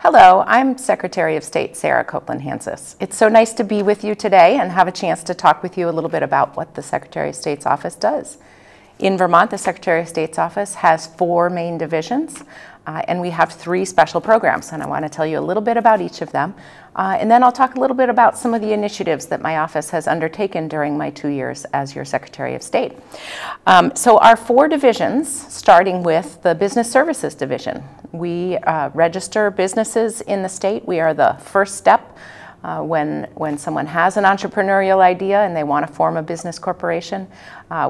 Hello, I'm Secretary of State Sarah Copeland Hanzas. It's so nice to be with you today and have a chance to talk with you a little bit about what the Secretary of State's office does. In Vermont, the Secretary of State's office has 4 main divisions, and we have 3 special programs, and I want to tell you a little bit about each of them. And then I'll talk a little bit about some of the initiatives that my office has undertaken during my 2 years as your Secretary of State. So our 4 divisions, starting with the Business Services Division. We register businesses in the state. We are the first step when someone has an entrepreneurial idea and they want to form a business corporation.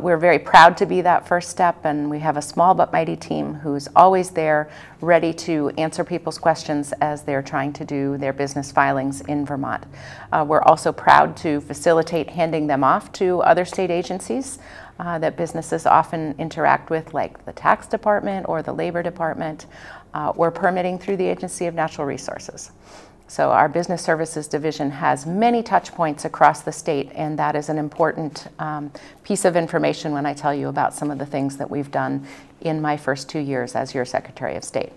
We're very proud to be that first step, and we have a small but mighty team who's always there ready to answer people's questions as they're trying to do their business filings in Vermont. We're also proud to facilitate handing them off to other state agencies that businesses often interact with, like the tax department or the labor department, or permitting through the Agency of Natural Resources. So our Business Services Division has many touch points across the state, and that is an important piece of information when I tell you about some of the things that we've done in my first 2 years as your Secretary of State.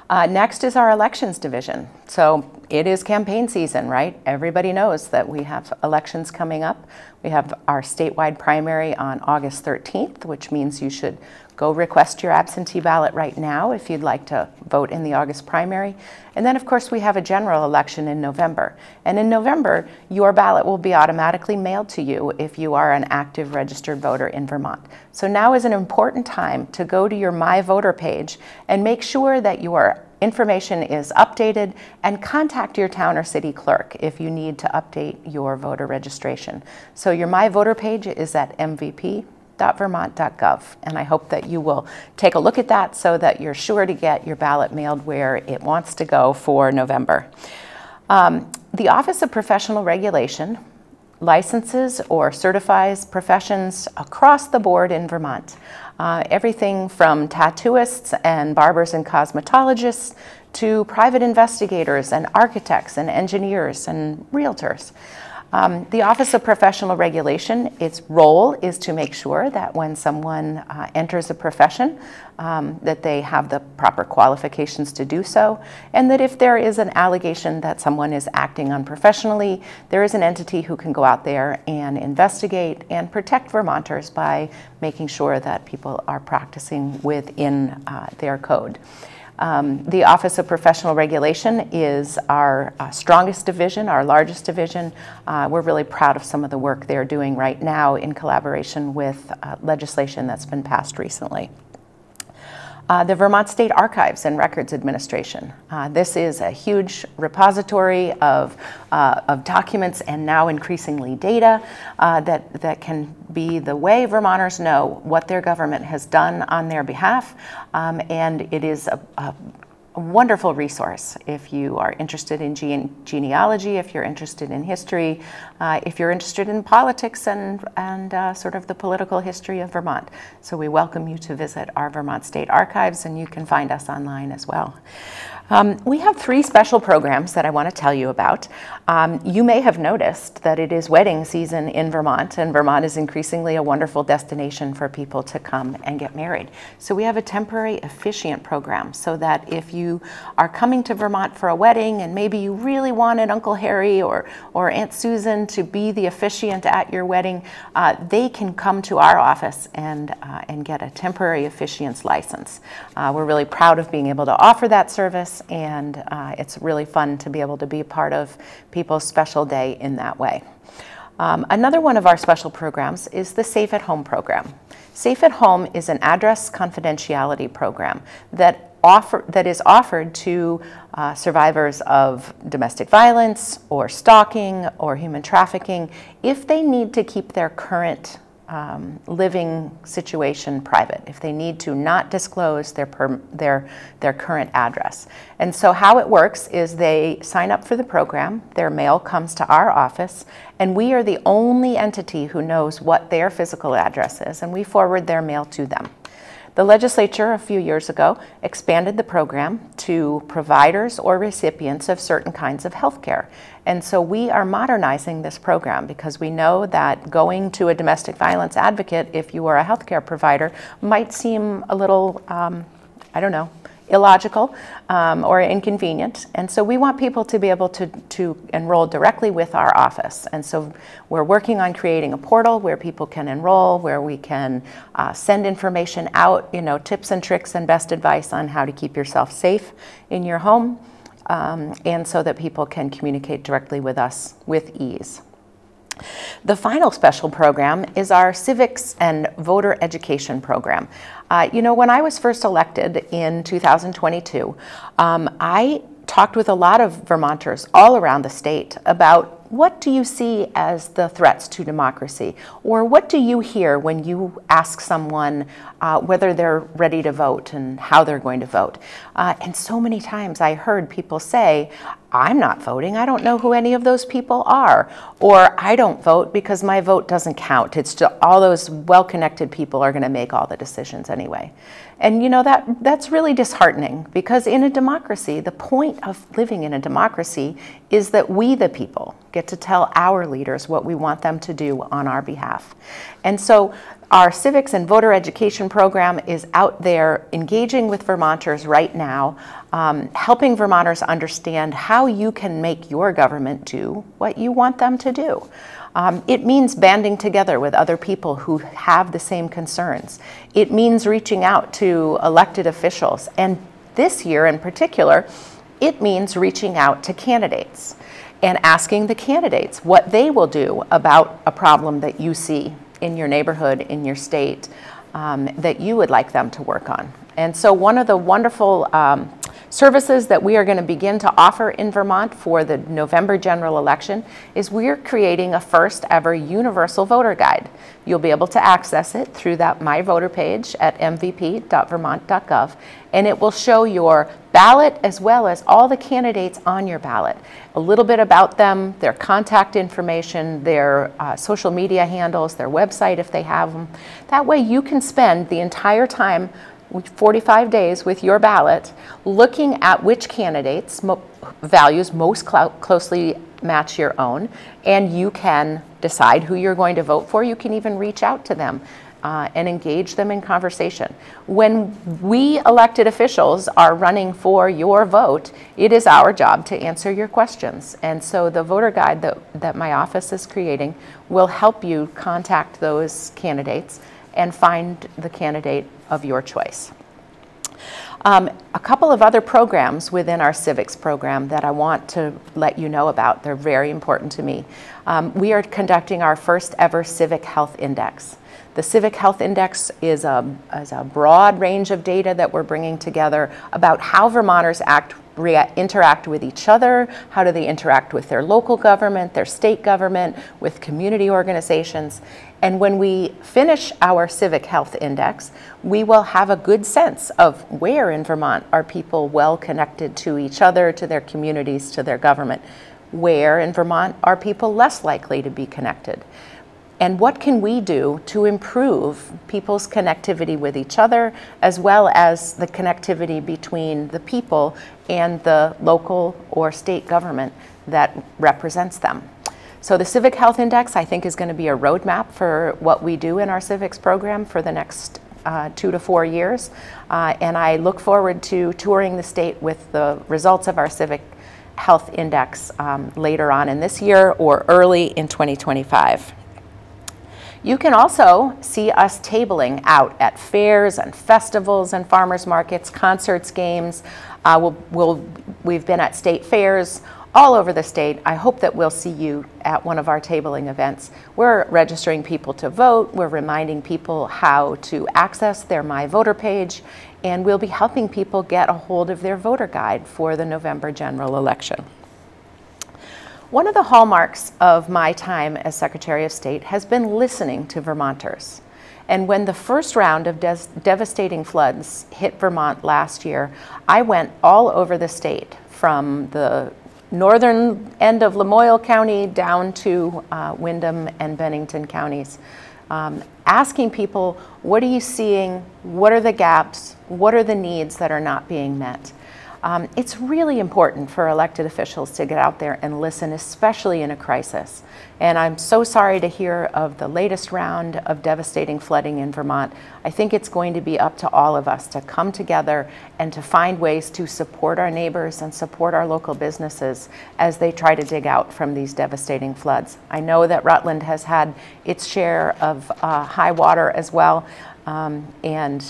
Next is our Elections Division. So it is campaign season, right? Everybody knows that we have elections coming up. We have our statewide primary on August 13th, which means you should go request your absentee ballot right now if you'd like to vote in the August primary. And then, of course, we have a general election in November. And in November, your ballot will be automatically mailed to you if you are an active registered voter in Vermont. So now is an important time to go to your My Voter page and make sure that your information is updated, and contact your town or city clerk if you need to update your voter registration. So your My Voter page is at mvp.vermont.gov, and I hope that you will take a look at that so that you're sure to get your ballot mailed where it wants to go for November. The Office of Professional Regulation licenses or certifies professions across the board in Vermont. Everything from tattooists and barbers and cosmetologists to private investigators and architects and engineers and realtors. The Office of Professional Regulation, its role is to make sure that when someone enters a profession, that they have the proper qualifications to do so, and that if there is an allegation that someone is acting unprofessionally, there is an entity who can go out there and investigate and protect Vermonters by making sure that people are practicing within their code. The Office of Professional Regulation is our strongest division, our largest division. We're really proud of some of the work they're doing right now in collaboration with legislation that's been passed recently. The Vermont State Archives and Records Administration. This is a huge repository of documents and now increasingly data that can be the way Vermonters know what their government has done on their behalf, and it is a wonderful resource if you are interested in genealogy, if you're interested in history, if you're interested in politics and sort of the political history of Vermont. So we welcome you to visit our Vermont State Archives, and you can find us online as well. We have 3 special programs that I want to tell you about. You may have noticed that it is wedding season in Vermont, and Vermont is increasingly a wonderful destination for people to come and get married. So we have a temporary officiant program so that if you are coming to Vermont for a wedding and maybe you really wanted Uncle Harry or Aunt Susan to be the officiant at your wedding, they can come to our office and get a temporary officiant's license. We're really proud of being able to offer that service, and it's really fun to be able to be part of people's special day in that way. Another one of our special programs is the Safe at Home program. Safe at Home is an address confidentiality program that is offered to survivors of domestic violence or stalking or human trafficking if they need to keep their current living situation private, if they need to not disclose their current address. And so how it works is they sign up for the program, their mail comes to our office, and we are the only entity who knows what their physical address is, and we forward their mail to them. The legislature a few years ago expanded the program to providers or recipients of certain kinds of health care. And so we are modernizing this program because we know that going to a domestic violence advocate if you are a healthcare provider might seem a little, I don't know, illogical or inconvenient. And so we want people to be able to enroll directly with our office. And so we're working on creating a portal where people can enroll, where we can send information out, tips and tricks and best advice on how to keep yourself safe in your home, and so that people can communicate directly with us with ease. The final special program is our civics and voter education program. When I was first elected in 2022, I talked with a lot of Vermonters all around the state about what do you see as the threats to democracy? Or what do you hear when you ask someone whether they're ready to vote and how they're going to vote? And so many times I heard people say, I'm not voting, I don't know who any of those people are. Or I don't vote because my vote doesn't count. It's just all those well-connected people are gonna make all the decisions anyway. And that's really disheartening, because in a democracy, the point of living in a democracy is that we, the people, get to tell our leaders what we want them to do on our behalf. And so our civics and voter education program is out there engaging with Vermonters right now, helping Vermonters understand how you can make your government do what you want them to do. It means banding together with other people who have the same concerns. It means reaching out to elected officials. And this year in particular, it means reaching out to candidates and asking the candidates what they will do about a problem that you see in your neighborhood, in your state, that you would like them to work on. And so one of the wonderful services that we are going to begin to offer in Vermont for the November general election is we're creating a first ever universal voter guide. You'll be able to access it through that My Voter page at mvp.vermont.gov, and it will show your ballot as well as all the candidates on your ballot. A little bit about them, their contact information, their social media handles, their website if they have them. That way you can spend the entire time, 45 days with your ballot, looking at which candidates' values most closely match your own, and you can decide who you're going to vote for. You can even reach out to them and engage them in conversation. When we elected officials are running for your vote, it is our job to answer your questions. And so the voter guide that my office is creating will help you contact those candidates and find the candidate of your choice. A couple of other programs within our civics program that I want to let you know about. They're very important to me. We are conducting our first ever Civic Health Index. The Civic Health Index is a broad range of data that we're bringing together about how Vermonters interact with each other, how do they interact with their local government, their state government, with community organizations. And when we finish our Civic Health Index, we will have a good sense of where in Vermont are people well connected to each other, to their communities, to their government. Where in Vermont are people less likely to be connected? And what can we do to improve people's connectivity with each other, as well as the connectivity between the people and the local or state government that represents them? So the Civic Health Index, I think, is going to be a roadmap for what we do in our civics program for the next 2 to 4 years. And I look forward to touring the state with the results of our Civic Health Index later on in this year or early in 2025. You can also see us tabling out at fairs and festivals and farmers markets, concerts, games. We've been at state fairs all over the state. I hope that we'll see you at one of our tabling events. We're registering people to vote. We're reminding people how to access their My Voter page, and we'll be helping people get a hold of their voter guide for the November general election. One of the hallmarks of my time as Secretary of State has been listening to Vermonters. And when the first round of devastating floods hit Vermont last year, I went all over the state, from the northern end of Lamoille County down to Windham and Bennington counties, asking people, what are you seeing? What are the gaps? What are the needs that are not being met? It's really important for elected officials to get out there and listen, especially in a crisis. And I'm so sorry to hear of the latest round of devastating flooding in Vermont. I think it's going to be up to all of us to come together and to find ways to support our neighbors and support our local businesses as they try to dig out from these devastating floods. I know that Rutland has had its share of high water as well. And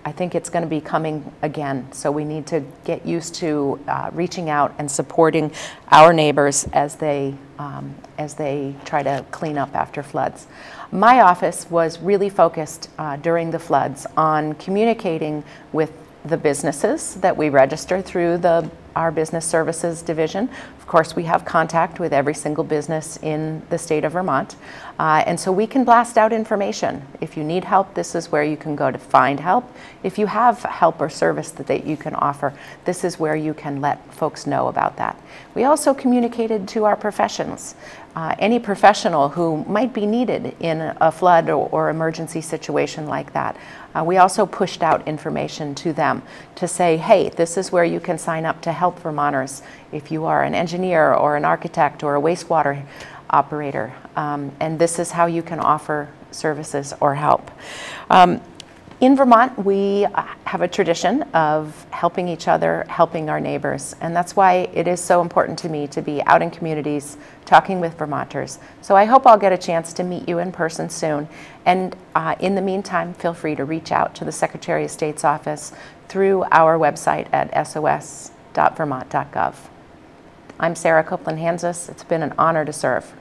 I think it's going to be coming again. So we need to get used to reaching out and supporting our neighbors as they try to clean up after floods. My office was really focused during the floods on communicating with the businesses that we register through our business services division. Of course, we have contact with every single business in the state of Vermont. And so we can blast out information. If you need help, this is where you can go to find help. If you have help or service that you can offer, this is where you can let folks know about that. We also communicated to our professions. Any professional who might be needed in a flood or emergency situation like that. We also pushed out information to them to say, hey, this is where you can sign up to help Vermonters if you are an engineer or an architect or a wastewater operator. And this is how you can offer services or help. In Vermont, we have a tradition of helping each other, helping our neighbors, and that's why it is so important to me to be out in communities talking with Vermonters. So I hope I'll get a chance to meet you in person soon, and in the meantime, feel free to reach out to the Secretary of State's office through our website at sos.vermont.gov. I'm Sarah Copeland Hanzas. It's been an honor to serve.